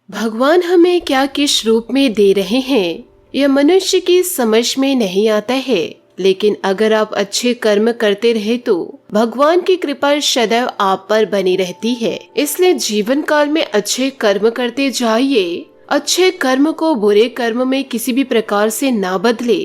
भगवान हमें क्या किस रूप में दे रहे हैं यह मनुष्य की समझ में नहीं आता है, लेकिन अगर आप अच्छे कर्म करते रहे तो भगवान की कृपा सदैव आप पर बनी रहती है। इसलिए जीवन काल में अच्छे कर्म करते जाइए। अच्छे कर्म को बुरे कर्म में किसी भी प्रकार से ना बदले,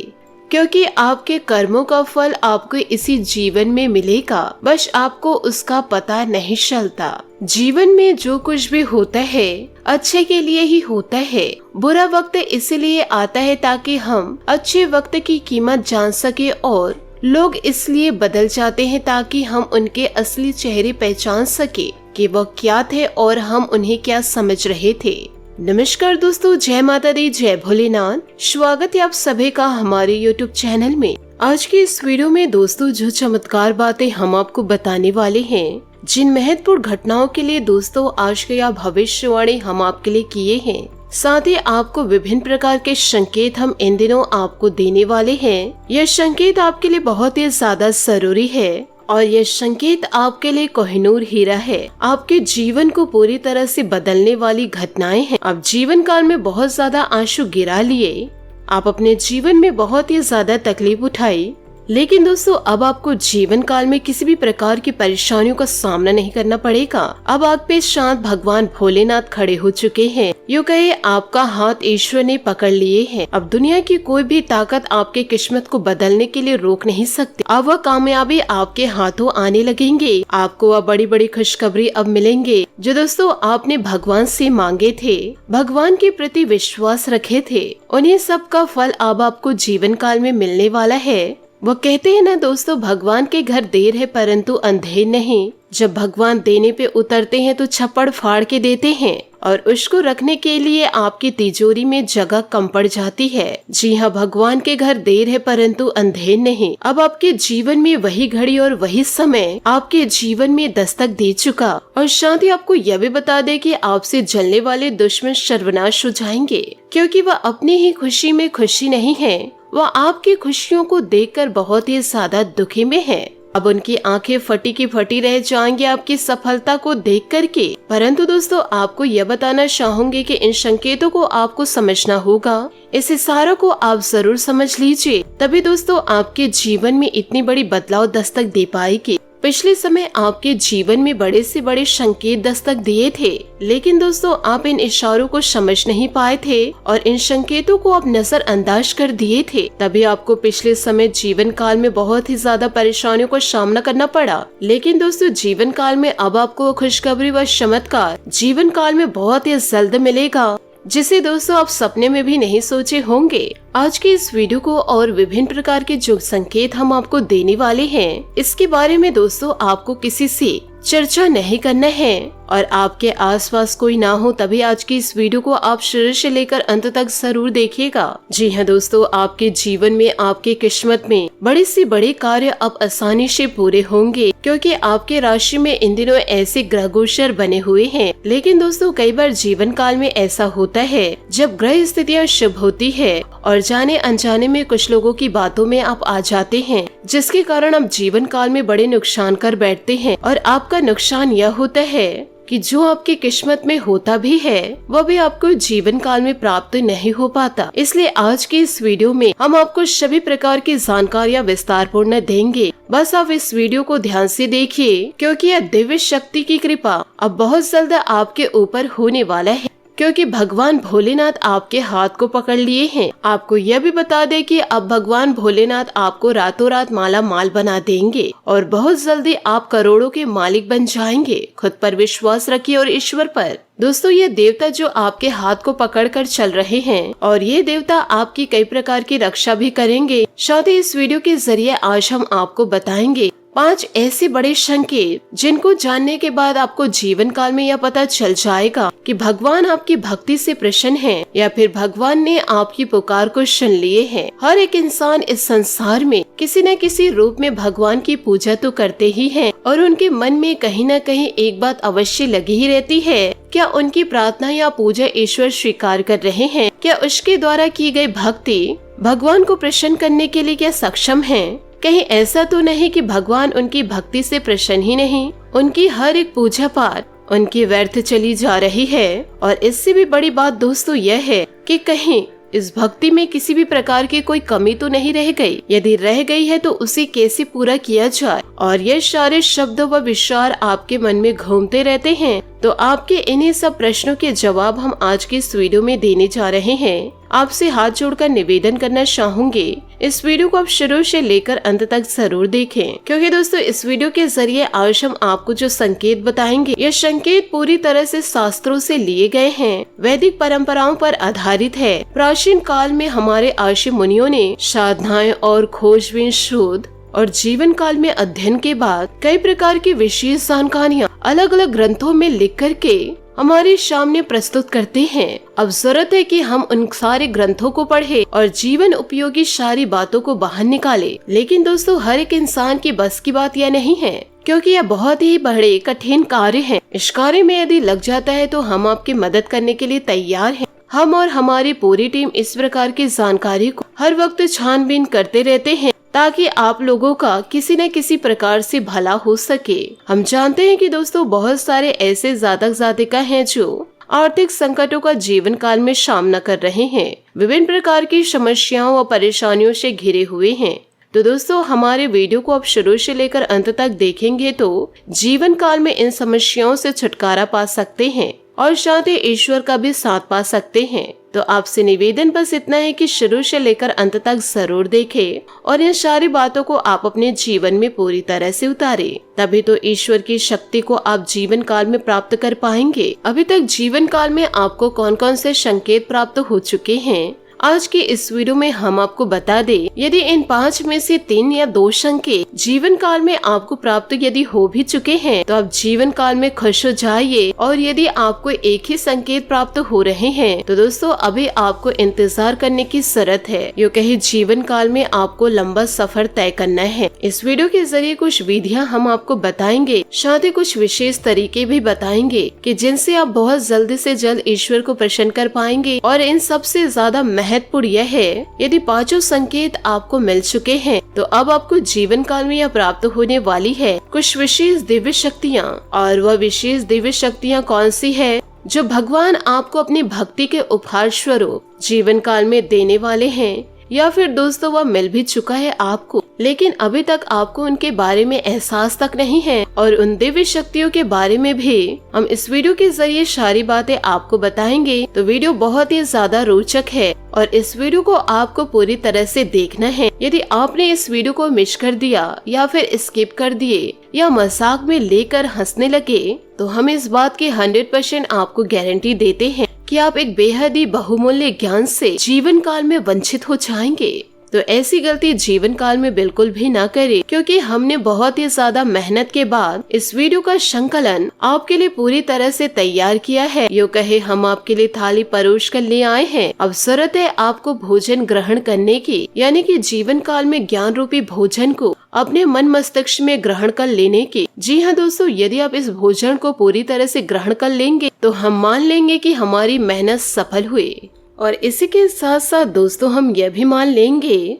क्योंकि आपके कर्मों का फल आपको इसी जीवन में मिलेगा, बस आपको उसका पता नहीं चलता। जीवन में जो कुछ भी होता है अच्छे के लिए ही होता है। बुरा वक्त इसलिए आता है ताकि हम अच्छे वक्त की कीमत जान सके, और लोग इसलिए बदल जाते हैं ताकि हम उनके असली चेहरे पहचान सके कि वह क्या थे और हम उन्हें क्या समझ रहे थे। नमस्कार दोस्तों, जय माता दी, जय भोलेनाथ। स्वागत है आप सभी का हमारे YouTube चैनल में। आज की इस वीडियो में दोस्तों जो चमत्कार बातें हम आपको बताने वाले हैं, जिन महत्वपूर्ण घटनाओं के लिए दोस्तों आज के यह भविष्यवाणी हम आपके लिए किए हैं, साथ ही आपको विभिन्न प्रकार के संकेत हम इन दिनों आपको देने वाले हैं। यह संकेत आपके लिए बहुत ही ज्यादा जरूरी है और यह संकेत आपके लिए कोहिनूर हीरा है। आपके जीवन को पूरी तरह से बदलने वाली घटनाएं हैं। आप जीवन काल में बहुत ज्यादा आंसू गिरा लिए, आप अपने जीवन में बहुत ही ज्यादा तकलीफ उठाई, लेकिन दोस्तों अब आपको जीवन काल में किसी भी प्रकार की परेशानियों का सामना नहीं करना पड़ेगा। अब आप पे शांत भगवान भोलेनाथ खड़े हो चुके हैं। यूँ कहे आपका हाथ ईश्वर ने पकड़ लिए हैं। अब दुनिया की कोई भी ताकत आपके किस्मत को बदलने के लिए रोक नहीं सकती। अब वह कामयाबी आपके हाथों आने लगेंगे। आपको वह बड़ी बड़ी खुशखबरी अब मिलेंगे जो दोस्तों आपने भगवान से मांगे थे, भगवान के प्रति विश्वास रखे थे, उन्हें सब का फल अब आपको जीवन काल में मिलने वाला है। वो कहते हैं ना दोस्तों, भगवान के घर देर है परंतु अंधेर नहीं। जब भगवान देने पे उतरते हैं तो छप्पड़ फाड़ के देते हैं और उसको रखने के लिए आपकी तिजोरी में जगह कम पड़ जाती है। जी हाँ, भगवान के घर देर है परंतु अंधेर नहीं। अब आपके जीवन में वही घड़ी और वही समय आपके जीवन में दस्तक दे चुका, और साथ ही आपको यह भी बता दे कि आपसे जलने वाले दुश्मन सर्वनाश हो जाएंगे, क्योंकि वह अपनी ही खुशी में खुशी नहीं है, वह आपकी खुशियों को देखकर बहुत ही ज्यादा दुखी में है। अब उनकी आंखें फटी की फटी रह जाएंगी आपकी सफलता को देख करके। परंतु दोस्तों आपको यह बताना चाहूंगी कि इन संकेतों को आपको समझना होगा। इस इशारों को आप जरूर समझ लीजिए, तभी दोस्तों आपके जीवन में इतनी बड़ी बदलाव दस्तक दे पाएगी। पिछले समय आपके जीवन में बड़े से बड़े संकेत दस्तक दिए थे, लेकिन दोस्तों आप इन इशारों को समझ नहीं पाए थे और इन संकेतों को आप नजरअंदाज कर दिए थे। तभी आपको पिछले समय जीवन काल में बहुत ही ज्यादा परेशानियों का सामना करना पड़ा। लेकिन दोस्तों जीवन काल में अब आपको खुशखबरी व चमत्कार जीवन काल में बहुत ही जल्द मिलेगा, जिसे दोस्तों आप सपने में भी नहीं सोचे होंगे। आज के इस वीडियो को और विभिन्न प्रकार के जो संकेत हम आपको देने वाले हैं, इसके बारे में दोस्तों आपको किसी से चर्चा नहीं करना है और आपके आसपास कोई ना हो, तभी आज की इस वीडियो को आप शुरू से लेकर अंत तक जरूर देखिएगा। जी हाँ दोस्तों, आपके जीवन में आपके किस्मत में बड़े से बड़े कार्य अब आसानी से पूरे होंगे, क्योंकि आपके राशि में इन दिनों ऐसे ग्रह गोचर बने हुए हैं। लेकिन दोस्तों कई बार जीवन काल में ऐसा होता है जब ग्रह स्थितियाँ शुभ होती है और जाने अनजाने में कुछ लोगों की बातों में आप आ जाते हैं, जिसके कारण आप जीवन काल में बड़े नुकसान कर बैठते हैं। और आपका नुकसान यह होता है कि जो आपकी किस्मत में होता भी है वह भी आपको जीवन काल में प्राप्त नहीं हो पाता। इसलिए आज के इस वीडियो में हम आपको सभी प्रकार की जानकारियाँ विस्तार पूर्ण देंगे। बस आप इस वीडियो को ध्यान से देखिए, क्योंकि यह दिव्य शक्ति की कृपा अब बहुत जल्द आपके ऊपर होने वाला है, क्योंकि भगवान भोलेनाथ आपके हाथ को पकड़ लिए हैं। आपको यह भी बता दे कि अब भगवान भोलेनाथ आपको रातों रात माला माल बना देंगे और बहुत जल्दी आप करोड़ों के मालिक बन जाएंगे। खुद पर विश्वास रखिए और ईश्वर पर। दोस्तों ये देवता जो आपके हाथ को पकड़ कर चल रहे हैं, और ये देवता आपकी कई प्रकार की रक्षा भी करेंगे। साथ ही इस वीडियो के जरिए आज हम आपको बताएंगे 5 ऐसे बड़े संकेत, जिनको जानने के बाद आपको जीवन काल में यह पता चल जाएगा कि भगवान आपकी भक्ति से प्रसन्न हैं या फिर भगवान ने आपकी पुकार को सुन लिए हैं। हर एक इंसान इस संसार में किसी न किसी रूप में भगवान की पूजा तो करते ही हैं, और उनके मन में कहीं न कहीं एक बात अवश्य लगी ही रहती है, क्या उनकी प्रार्थना या पूजा ईश्वर स्वीकार कर रहे हैं? क्या उसके द्वारा की गई भक्ति भगवान को प्रसन्न करने के लिए क्या सक्षम है? कहीं ऐसा तो नहीं कि भगवान उनकी भक्ति से प्रसन्न ही नहीं, उनकी हर एक पूजा पाठ उनकी व्यर्थ चली जा रही है। और इससे भी बड़ी बात दोस्तों यह है कि कहीं इस भक्ति में किसी भी प्रकार की कोई कमी तो नहीं रह गई। यदि रह गई है तो उसे कैसे पूरा किया जाए। और ये सारे शब्द व विचार आपके मन में घूमते रहते हैं, तो आपके इन्हीं सब प्रश्नों के जवाब हम आज की इस वीडियो में देने जा रहे हैं। आपसे हाथ जोड़कर निवेदन करना चाहूंगी, इस वीडियो को आप शुरू से लेकर अंत तक जरूर देखें, क्योंकि दोस्तों इस वीडियो के जरिए आज हम आपको जो संकेत बताएंगे, ये संकेत पूरी तरह से शास्त्रों से लिए गए हैं, वैदिक परंपराओं पर आधारित है। प्राचीन काल में हमारे ऋषि मुनियों ने साधनाएं और खोजबीन शोध और जीवन काल में अध्ययन के बाद कई प्रकार की विशेष जानकारियाँ अलग अलग ग्रंथों में लिख करके हमारे सामने प्रस्तुत करते हैं। अब जरूरत है कि हम उन सारे ग्रंथों को पढ़े और जीवन उपयोगी सारी बातों को बाहर निकाले। लेकिन दोस्तों हर एक इंसान की बस की बात यह नहीं है, क्योंकि यह बहुत ही बड़े कठिन कार्य है। इस कार्य में यदि लग जाता है तो हम आपकी मदद करने के लिए तैयार हैं। हम और हमारी पूरी टीम इस प्रकार की जानकारी को हर वक्त छानबीन करते रहते हैं, ताकि आप लोगों का किसी न किसी प्रकार से भला हो सके। हम जानते हैं कि दोस्तों बहुत सारे ऐसे जातक जातिका हैं जो आर्थिक संकटों का जीवन काल में सामना कर रहे हैं, विभिन्न प्रकार की समस्याओं व परेशानियों से घिरे हुए हैं। तो दोस्तों हमारे वीडियो को आप शुरू से लेकर अंत तक देखेंगे तो जीवन काल में इन समस्याओं से छुटकारा पा सकते हैं और साथ ही ईश्वर का भी साथ पा सकते हैं। तो आपसे निवेदन बस इतना है कि शुरू से लेकर अंत तक जरूर देखें और इन सारी बातों को आप अपने जीवन में पूरी तरह से उतारें, तभी तो ईश्वर की शक्ति को आप जीवन काल में प्राप्त कर पाएंगे। अभी तक जीवन काल में आपको कौन कौन से संकेत प्राप्त हो चुके हैं, आज के इस वीडियो में हम आपको बता दें। यदि इन 5 में से 3 या 2 संकेत जीवन काल में आपको प्राप्त यदि हो भी चुके हैं तो आप जीवन काल में खुश हो जाइए। और यदि आपको एक ही संकेत प्राप्त हो रहे हैं तो दोस्तों अभी आपको इंतजार करने की जरूरत है। यूँ कहीं जीवन काल में आपको लंबा सफर तय करना है। इस वीडियो के जरिए कुछ विधियाँ हम आपको बताएंगे, साथ ही कुछ विशेष तरीके भी बताएंगे कि जिनसे आप बहुत जल्द से जल्द ईश्वर को प्रसन्न कर पाएंगे। और इन सबसे ज्यादा महत्वपूर्ण यह है, यदि 5 संकेत आपको मिल चुके हैं तो अब आपको जीवन काल में यह प्राप्त होने वाली है कुछ विशेष दिव्य शक्तियाँ। और वह विशेष दिव्य शक्तियाँ कौन सी है जो भगवान आपको अपनी भक्ति के उपहार स्वरूप जीवन काल में देने वाले हैं, या फिर दोस्तों वह मिल भी चुका है आपको, लेकिन अभी तक आपको उनके बारे में एहसास तक नहीं है। और उन दिव्य शक्तियों के बारे में भी हम इस वीडियो के जरिए सारी बातें आपको बताएंगे। तो वीडियो बहुत ही ज्यादा रोचक है और इस वीडियो को आपको पूरी तरह से देखना है। यदि आपने इस वीडियो को मिस कर दिया या फिर स्किप कर दिए या मजाक में लेकर हंसने लगे तो हम इस बात की 100% आपको गारंटी देते हैं कि आप एक बेहद ही बहुमूल्य ज्ञान से जीवन काल में वंचित हो जाएंगे। तो ऐसी गलती जीवन काल में बिल्कुल भी ना करें, क्योंकि हमने बहुत ही ज्यादा मेहनत के बाद इस वीडियो का संकलन आपके लिए पूरी तरह से तैयार किया है। यूँ कहे हम आपके लिए थाली परोस कर ले आए हैं। अब जरूरत है आपको भोजन ग्रहण करने की, यानी कि जीवन काल में ज्ञान रूपी भोजन को अपने मन मस्तिष्क में ग्रहण कर लेने की। जी हाँ दोस्तों, यदि आप इस भोजन को पूरी तरह से ग्रहण कर लेंगे तो हम मान लेंगे कि हमारी मेहनत सफल हुई। और इसी के साथ साथ दोस्तों हम यह भी मान लेंगे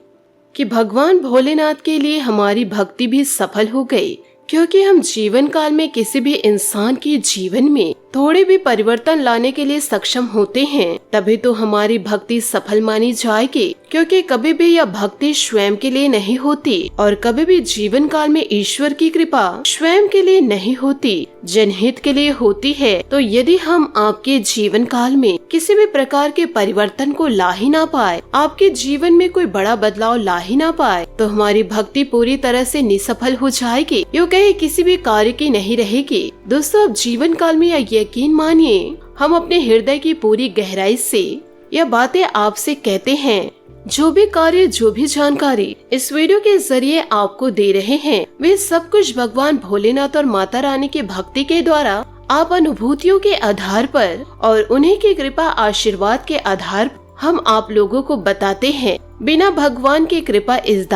कि भगवान भोलेनाथ के लिए हमारी भक्ति भी सफल हो गई, क्योंकि हम जीवन काल में किसी भी इंसान के जीवन में थोड़े भी परिवर्तन लाने के लिए सक्षम होते हैं, तभी तो हमारी भक्ति सफल मानी जाएगी। क्योंकि कभी भी यह भक्ति स्वयं के लिए नहीं होती और कभी भी जीवन काल में ईश्वर की कृपा स्वयं के लिए नहीं होती, जनहित के लिए होती है। तो यदि हम आपके जीवन काल में किसी भी प्रकार के परिवर्तन को ला ही ना पाए, आपके जीवन में कोई बड़ा बदलाव ला ही ना पाए, तो हमारी भक्ति पूरी तरह से निसफल हो जाएगी, यूँ कहे किसी भी कार्य की नहीं रहेगी। दोस्तों अब जीवन काल में यह यकीन मानिए, हम अपने हृदय की पूरी गहराई से यह बातें आपसे कहते हैं। जो भी कार्य, जो भी जानकारी इस वीडियो के जरिए आपको दे रहे हैं, वे सब कुछ भगवान भोलेनाथ और माता रानी की भक्ति के द्वारा आप अनुभूतियों के आधार पर और उन्हीं की कृपा आशीर्वाद के आधार पर हम आप लोगों को बताते हैं। बिना भगवान की कृपा इस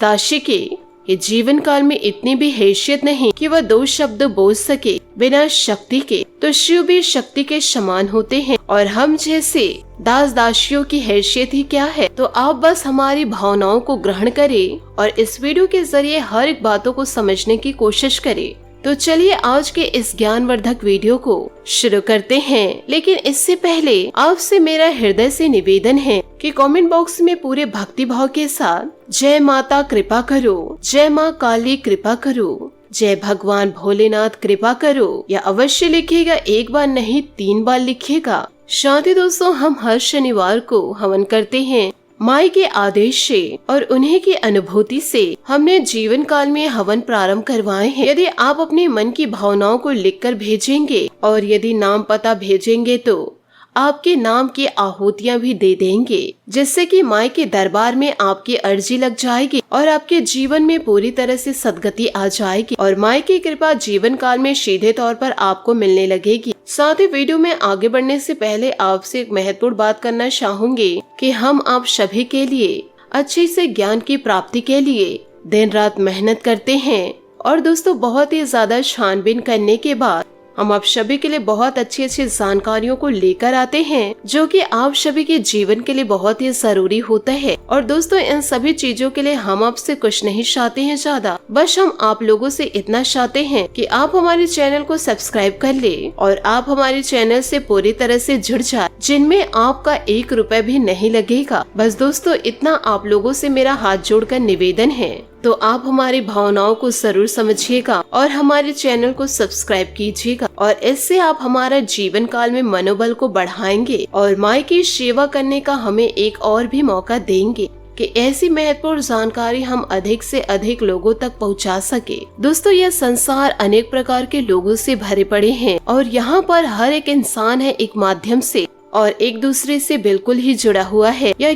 दासी की ये जीवन काल में इतनी भी हैसियत नहीं कि वह 2 शब्द बोल सके। बिना शक्ति के तो शिव भी शक्ति के समान होते हैं, और हम जैसे दास दासियों की हैसियत ही क्या है। तो आप बस हमारी भावनाओं को ग्रहण करें और इस वीडियो के जरिए हर एक बातों को समझने की कोशिश करें। तो चलिए आज के इस ज्ञानवर्धक वीडियो को शुरू करते हैं। लेकिन इससे पहले आपसे मेरा हृदय से निवेदन है कि कमेंट बॉक्स में पूरे भक्ति भाव के साथ जय माता कृपा करो, जय माँ काली कृपा करो, जय भगवान भोलेनाथ कृपा करो या अवश्य लिखिएगा। एक बार नहीं 3 बार लिखिएगा। शांति दोस्तों, हम हर शनिवार को हवन करते हैं माई के आदेश से और उन्हीं की अनुभूति से हमने जीवन काल में हवन प्रारंभ करवाए हैं। यदि आप अपने मन की भावनाओं को लिखकर भेजेंगे और यदि नाम पता भेजेंगे तो आपके नाम की आहुतियाँ भी दे देंगे, जिससे कि माई के दरबार में आपकी अर्जी लग जाएगी और आपके जीवन में पूरी तरह से सद्गति आ जाएगी और माई की कृपा जीवन काल में सीधे तौर पर आपको मिलने लगेगी। साथ ही वीडियो में आगे बढ़ने से पहले आपसे एक महत्वपूर्ण बात करना चाहूंगी कि हम आप सभी के लिए अच्छे से ज्ञान की प्राप्ति के लिए दिन रात मेहनत करते हैं और दोस्तों बहुत ही ज्यादा छानबीन करने के बाद हम आप सभी के लिए बहुत अच्छी अच्छी जानकारियों को लेकर आते हैं, जो कि आप सभी के जीवन के लिए बहुत ही जरूरी होता है। और दोस्तों इन सभी चीजों के लिए हम आपसे कुछ नहीं चाहते हैं ज्यादा, बस हम आप लोगों से इतना चाहते हैं कि आप हमारे चैनल को सब्सक्राइब कर ले और आप हमारे चैनल से पूरी तरह से जुड़ जाए, जिनमें आपका 1 रुपए भी नहीं लगेगा। बस दोस्तों इतना आप लोगों से मेरा हाथ जोड़कर निवेदन है, तो आप हमारी भावनाओं को जरूर समझिएगा और हमारे चैनल को सब्सक्राइब कीजिएगा और इससे आप हमारा जीवन काल में मनोबल को बढ़ाएंगे और माई की सेवा करने का हमें एक और भी मौका देंगे कि ऐसी महत्वपूर्ण जानकारी हम अधिक से अधिक लोगों तक पहुंचा सके। दोस्तों यह संसार अनेक प्रकार के लोगों से भरे पड़े हैं और यहाँ पर हर एक इंसान है एक माध्यम से और एक दूसरे से बिल्कुल ही जुड़ा हुआ है, या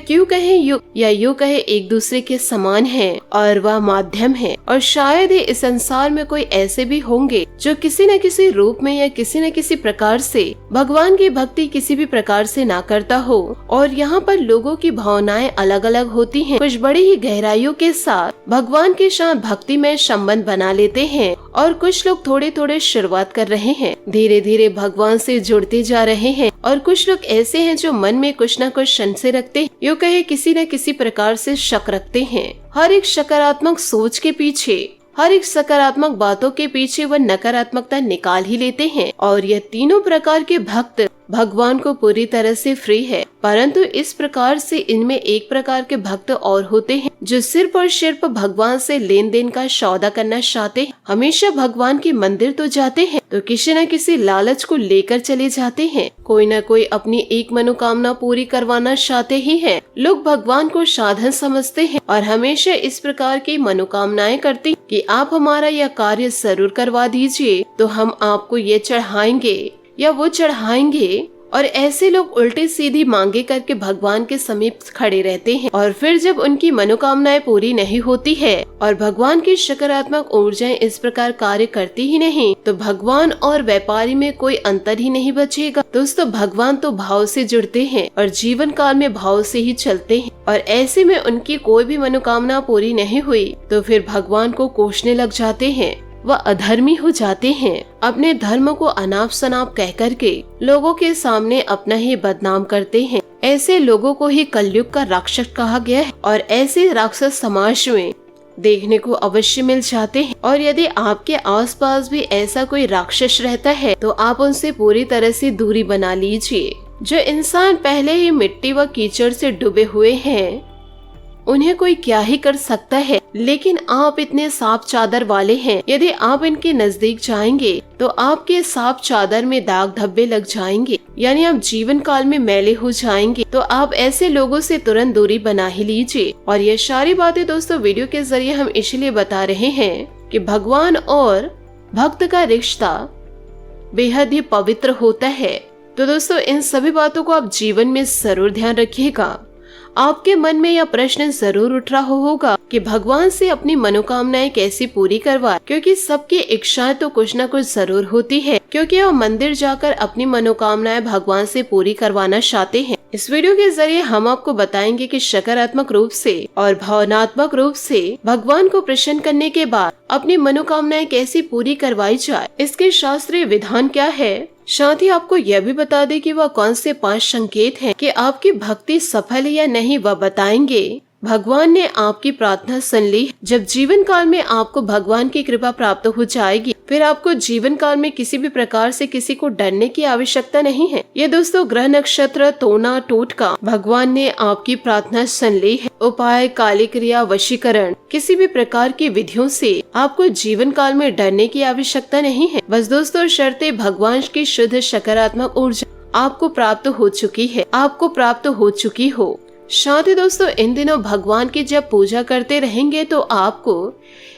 यूँ कहे एक दूसरे के समान है और वह माध्यम है। और शायद ही इस संसार में कोई ऐसे भी होंगे जो किसी न किसी रूप में या किसी न किसी प्रकार से भगवान की भक्ति किसी भी प्रकार से ना करता हो। और यहाँ पर लोगों की भावनाएं अलग अलग होती हैं, कुछ बड़ी ही गहराइयों के साथ भगवान के साथ भक्ति में संबंध बना लेते हैं और कुछ लोग थोड़े थोड़े शुरुआत कर रहे हैं, धीरे धीरे भगवान से जुड़ते जा रहे हैं। और कुछ लोग ऐसे हैं जो मन में कुछ न कुछ संशय रखते हैं, यूँ कहे किसी न किसी प्रकार से शक रखते हैं। हर एक सकारात्मक सोच के पीछे, हर एक सकारात्मक बातों के पीछे वह नकारात्मकता निकाल ही लेते हैं। और यह तीनों प्रकार के भक्त भगवान को पूरी तरह से फ्री है, परंतु इस प्रकार से इनमें एक प्रकार के भक्त और होते हैं जो सिर्फ और सिर्फ भगवान से लेन देन का सौदा करना चाहते हैं। हमेशा भगवान के मंदिर तो जाते हैं तो किसी न किसी लालच को लेकर चले जाते हैं, कोई न कोई अपनी एक मनोकामना पूरी करवाना चाहते ही है। लोग भगवान को साधन समझते हैं और हमेशा इस प्रकार की मनोकामनाएं करते हैं कि आप हमारा यह कार्य जरूर करवा दीजिए तो हम आपको ये चढ़ाएंगे या वो चढ़ाएंगे। और ऐसे लोग उल्टी सीधी मांगे करके भगवान के समीप खड़े रहते हैं और फिर जब उनकी मनोकामनाएं पूरी नहीं होती है और भगवान की सकारात्मक ऊर्जाएं इस प्रकार कार्य करती ही नहीं तो भगवान और व्यापारी में कोई अंतर ही नहीं बचेगा। दोस्तों भगवान तो भाव से जुड़ते हैं और जीवन काल में भाव से ही चलते हैं और ऐसे में उनकी कोई भी मनोकामना पूरी नहीं हुई तो फिर भगवान को कोसने लग जाते हैं, वह अधर्मी हो जाते हैं। अपने धर्म को अनाप शनाप कह करके लोगों के सामने अपना ही बदनाम करते हैं। ऐसे लोगों को ही कलयुग का राक्षस कहा गया है और ऐसे राक्षस समाज में देखने को अवश्य मिल जाते हैं। और यदि आपके आसपास भी ऐसा कोई राक्षस रहता है तो आप उनसे पूरी तरह से दूरी बना लीजिए। जो इंसान पहले ही मिट्टी व कीचड़ से डूबे हुए हैं उन्हें कोई क्या ही कर सकता है, लेकिन आप इतने साफ चादर वाले हैं, यदि आप इनके नजदीक जाएंगे तो आपके साफ चादर में दाग धब्बे लग जाएंगे, यानी आप जीवन काल में मैले हो जाएंगे। तो आप ऐसे लोगों से तुरंत दूरी बना ही लीजिए। और ये सारी बातें दोस्तों वीडियो के जरिए हम इसलिए बता रहे हैं कि भगवान और भक्त का रिश्ता बेहद ही पवित्र होता है। तो दोस्तों इन सभी बातों को आप जीवन में जरूर ध्यान रखिएगा। आपके मन में यह प्रश्न जरूर उठ रहा होगा कि भगवान से अपनी मनोकामनाएं कैसे पूरी करवाए, क्योंकि सबकी इच्छाएं तो कुछ न कुछ जरूर होती है, क्योंकि वह मंदिर जाकर अपनी मनोकामनाएं भगवान से पूरी करवाना चाहते हैं। इस वीडियो के जरिए हम आपको बताएंगे कि सकारात्मक रूप से और भावनात्मक रूप से भगवान को प्रसन्न करने के बाद अपनी मनोकामनाएं कैसे पूरी करवाई जाए, इसके शास्त्रीय विधान क्या है। साथ ही आपको यह भी बता दें कि वह कौन से 5 संकेत हैं कि आपकी भक्ति सफल है या नहीं, वह बताएंगे। भगवान ने आपकी प्रार्थना सुन ली। जब जीवन काल में आपको भगवान की कृपा प्राप्त हो जाएगी फिर आपको जीवन काल में किसी भी प्रकार से किसी को डरने की आवश्यकता नहीं है। ये दोस्तों ग्रह नक्षत्र तोना टोटका भगवान ने आपकी प्रार्थना सुन ली है। उपाय, काली क्रिया, वशीकरण, किसी भी प्रकार की विधियों से आपको जीवन काल में डरने की आवश्यकता नहीं है। बस दोस्तों शर्ते भगवान की शुद्ध सकारात्मक ऊर्जा आपको प्राप्त हो चुकी है, आपको प्राप्त हो चुकी हो। साथ ही दोस्तों इन दिनों भगवान की जब पूजा करते रहेंगे तो आपको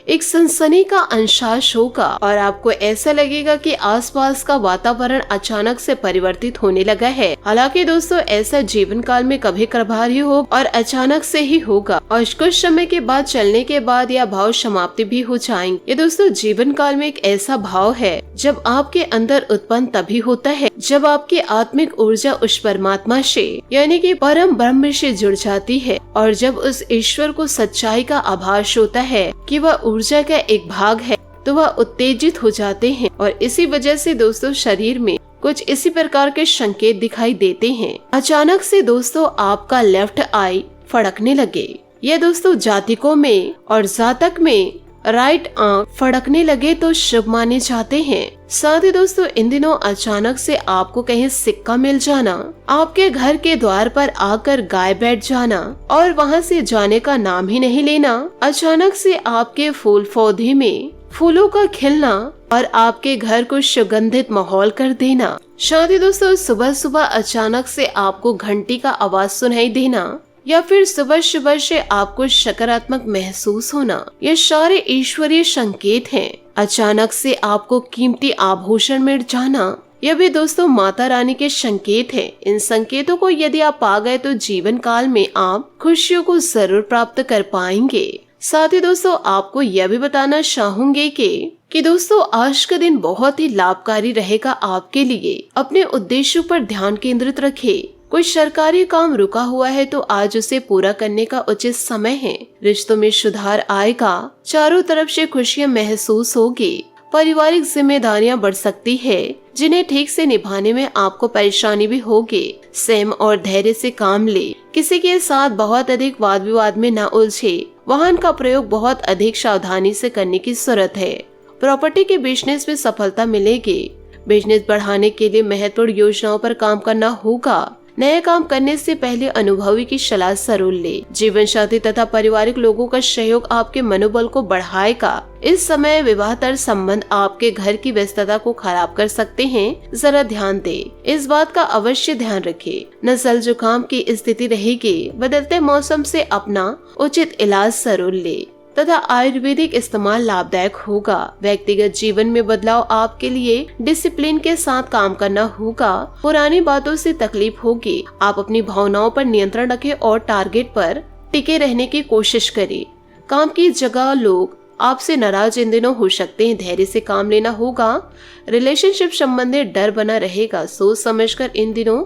एक सनसनी का एहसास होगा और आपको ऐसा लगेगा कि आसपास का वातावरण अचानक से परिवर्तित होने लगा है। हालांकि दोस्तों ऐसा जीवन काल में कभी कभार ही हो और अचानक से ही होगा और कुछ समय के बाद चलने के बाद यह भाव समाप्ति भी हो जाएंगे। ये दोस्तों जीवन काल में एक ऐसा भाव है जब आपके अंदर उत्पन्न तभी होता है जब आपकी आत्मिक ऊर्जा उस परमात्मा से यानी कि परम ब्रह्म से जुड़ जाती है और जब उस ईश्वर को सच्चाई का आभास होता है कि वह ऊर्जा का एक भाग है तो वह उत्तेजित हो जाते हैं और इसी वजह से दोस्तों शरीर में कुछ इसी प्रकार के संकेत दिखाई देते हैं। अचानक से दोस्तों आपका लेफ्ट आई फड़कने लगे। यह दोस्तों जातकों में और जातक में राइट आंख फड़कने लगे तो शुभ माने जाते हैं। साथ ही दोस्तों इन दिनों अचानक से आपको कहीं सिक्का मिल जाना, आपके घर के द्वार पर आकर गाय बैठ जाना और वहां से जाने का नाम ही नहीं लेना, अचानक से आपके फूल पौधे में फूलों का खिलना और आपके घर को सुगंधित माहौल कर देना। साथ ही दोस्तों सुबह सुबह अचानक से आपको घंटी का आवाज सुनाई देना या फिर सुबह सुबह से आपको सकारात्मक महसूस होना, ये सारे ईश्वरीय संकेत हैं। अचानक से आपको कीमती आभूषण मिल जाना, यह भी दोस्तों माता रानी के संकेत हैं। इन संकेतों को यदि आप पा गए तो जीवन काल में आप खुशियों को जरूर प्राप्त कर पाएंगे। साथ ही दोस्तों आपको यह भी बताना चाहूंगे कि दोस्तों आज का दिन बहुत ही लाभकारी रहेगा आपके लिए। अपने उद्देश्यों पर ध्यान केंद्रित रखें। कोई सरकारी काम रुका हुआ है तो आज उसे पूरा करने का उचित समय है। रिश्तों में सुधार आएगा, चारों तरफ से खुशियां महसूस होगी। पारिवारिक जिम्मेदारियां बढ़ सकती है जिन्हें ठीक से निभाने में आपको परेशानी भी होगी। संयम और धैर्य से काम ले, किसी के साथ बहुत अधिक वाद विवाद में न उलझे। वाहन का प्रयोग बहुत अधिक सावधानी से करने की जरूरत है। प्रॉपर्टी के बिजनेस में सफलता मिलेगी। बिजनेस बढ़ाने के लिए महत्वपूर्ण योजनाओं पर काम करना होगा। नए काम करने से पहले अनुभवी की सलाह जरूर ले। जीवन साथी तथा पारिवारिक लोगों का सहयोग आपके मनोबल को बढ़ाएगा। इस समय विवाहतर संबंध आपके घर की व्यस्तता को खराब कर सकते हैं, जरा ध्यान दे। इस बात का अवश्य ध्यान रखें। नजल जुकाम की स्थिति रहेगी। बदलते मौसम से अपना उचित इलाज जरूर ले तथा आयुर्वेदिक इस्तेमाल लाभदायक होगा। व्यक्तिगत जीवन में बदलाव आपके लिए डिसिप्लिन के साथ काम करना होगा। पुरानी बातों से तकलीफ होगी। आप अपनी भावनाओं पर नियंत्रण रखें और टारगेट पर टिके रहने की कोशिश करें। काम की जगह लोग आपसे नाराज इन दिनों हो सकते हैं, धैर्य से काम लेना होगा। रिलेशनशिप संबंधी डर बना रहेगा। सोच समझकर इन दिनों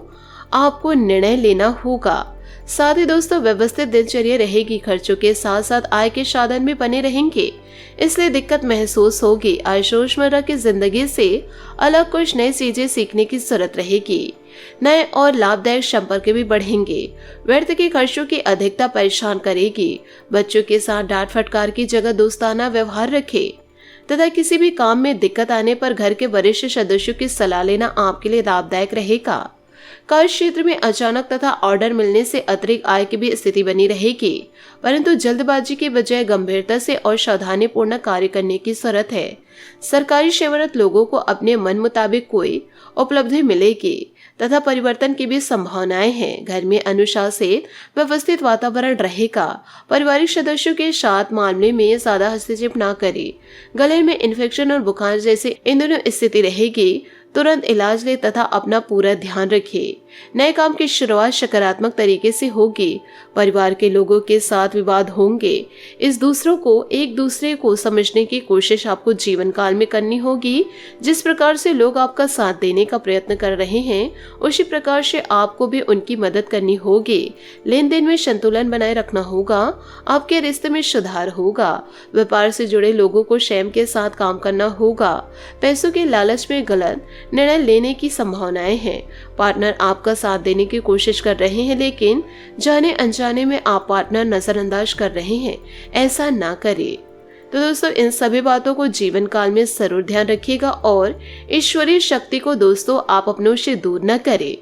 आपको निर्णय लेना होगा। साथ ही दोस्तों व्यवस्थित दिनचर्या रहेगी। खर्चों के साथ साथ आय के साधन भी बने रहेंगे, इसलिए दिक्कत महसूस होगी। आज रोजमर्रा की जिंदगी से अलग कुछ नई चीजें सीखने की जरूरत रहेगी। नए और लाभदायक संपर्क भी बढ़ेंगे। व्यर्थ के खर्चों की अधिकता परेशान करेगी। बच्चों के साथ डांट फटकार की जगह दोस्ताना व्यवहार रखें तथा किसी भी काम में दिक्कत आने पर घर के वरिष्ठ सदस्यों की सलाह लेना आपके लिए लाभदायक रहेगा। कार्य क्षेत्र में अचानक तथा ऑर्डर मिलने से अतिरिक्त आय की भी स्थिति बनी रहेगी, परंतु जल्दबाजी के बजाय गंभीरता से और सावधानी पूर्ण कार्य करने की जरूरत है। सरकारी सेवारत लोगों को अपने मन मुताबिक कोई उपलब्धि मिलेगी तथा परिवर्तन की भी संभावनाएं हैं। घर में अनुशासित व्यवस्थित वातावरण रहेगा। पारिवारिक सदस्यों के साथ मामले में ज्यादा हस्तक्षेप न करें। गले में इन्फेक्शन और बुखार जैसे इन दोनों स्थिति रहेगी, तुरंत इलाज ले तथा अपना पूरा ध्यान रखें। नए काम की शुरुआत सकारात्मक तरीके से होगी। परिवार के लोगों के साथ विवाद होंगे। एक दूसरे को समझने की कोशिश आपको जीवन काल में करनी होगी। जिस प्रकार से लोग आपका साथ देने का प्रयत्न कर रहे हैं, उसी प्रकार से आपको भी उनकी मदद करनी होगी। लेन देन में संतुलन बनाए रखना होगा। आपके रिश्ते में सुधार होगा। व्यापार से जुड़े लोगों को संयम के साथ काम करना होगा। पैसों के लालच में गलत निर्णय लेने की संभावनाएं हैं। पार्टनर आपका साथ देने की कोशिश कर रहे हैं, लेकिन जाने अनजाने में आप पार्टनर नजरअंदाज कर रहे हैं। ऐसा ना करें। तो दोस्तों इन सभी बातों को जीवन काल में जरूर ध्यान रखिएगा और ईश्वरीय शक्ति को दोस्तों आप अपनों से दूर न करें।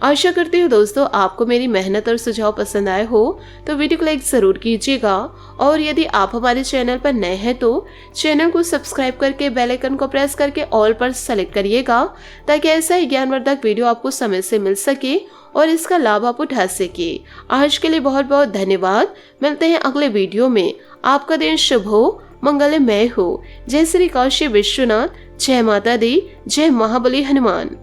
आशा करती हूँ दोस्तों आपको मेरी मेहनत और सुझाव पसंद आए हो तो वीडियो को लाइक जरूर कीजिएगा और यदि आप हमारे चैनल पर नए हैं तो चैनल को सब्सक्राइब करके बेल आइकन को प्रेस करके ऑल पर सेलेक्ट करिएगा ताकि ऐसा ही ज्ञानवर्धक वीडियो आपको समय से मिल सके और इसका लाभ आप उठा सके। आज के लिए बहुत बहुत धन्यवाद। मिलते हैं अगले वीडियो में। आपका दिन शुभ हो, मंगलमय हो। जय श्री काशी विश्वनाथ। जय माता दी। जय महाबली हनुमान।